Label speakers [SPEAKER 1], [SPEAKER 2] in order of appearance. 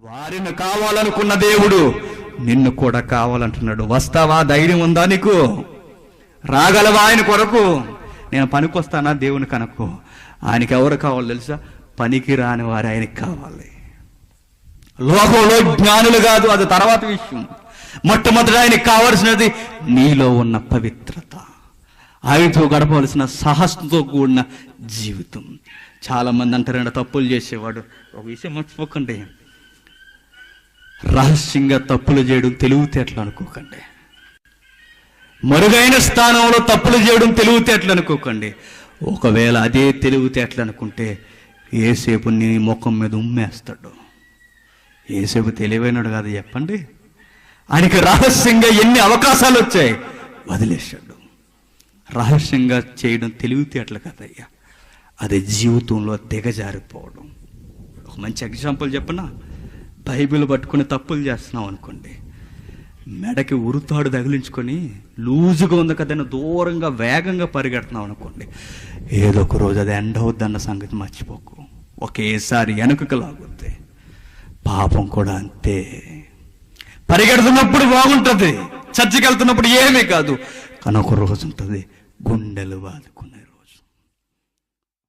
[SPEAKER 1] వారిని కావాలనుకున్న దేవుడు నిన్ను కూడా కావాలంటున్నాడు. వస్తావా? ధైర్యం ఉందా నీకు? రాగలవా ఆయన కొరకు? నేను పనికొస్తానా దేవుని కనుకో? ఆయనకి ఎవరు కావాలి తెలుసా? పనికి రాని వారు ఆయనకి కావాలి. లోకంలో జ్ఞానులు కాదు, అది తర్వాత విషయం. మొట్టమొదటి ఆయనకి కావలసినది నీలో ఉన్న పవిత్రత, ఆయనతో గడపవలసిన సాహసంతో కూడిన జీవితం. చాలా మంది అంటారండి, తప్పులు చేసేవాడు. ఒక విషయం మర్చిపోకండి, రహస్యంగా తప్పులు చేయడం తెలివితేటలు అనుకోకండి. మరుగైన స్థానంలో తప్పులు చేయడం తెలివితేటలు అనుకోకండి. ఒకవేళ అదే తెలివితేటలు అనుకుంటే ఏసేపు నీ ముఖం మీద ఉమ్మేస్తాడు. ఏసేపు తెలివైనడు కాదు చెప్పండి. ఆయనకి రహస్యంగా ఎన్ని అవకాశాలు వచ్చాయి, వదిలేశాడు. రహస్యంగా చేయడం తెలివితేటలు కదయ్యా, అది జీవితంలో దిగజారిపోవడం. ఒక మంచి ఎగ్జాంపుల్ చెప్పనా? బైబిల్ పట్టుకుని తప్పులు చేస్తున్నాం అనుకోండి, మెడకి ఉరుతాడు తగిలించుకొని లూజుగా ఉంది కదని దూరంగా వేగంగా పరిగెడుతున్నాం అనుకోండి, ఏదో ఒక రోజు అది ఎండ్ అవుద్దన్న సంగతి మర్చిపోకు. ఒకేసారి వెనుకకు లాగుద్ది. పాపం కూడా అంతే. పరిగెడుతున్నప్పుడు బాగుంటుంది, చర్చికి వెళ్తున్నప్పుడు ఏమీ కాదు, కానీ ఒక రోజు ఉంటుంది గుండెలు బాదుకునే రోజు.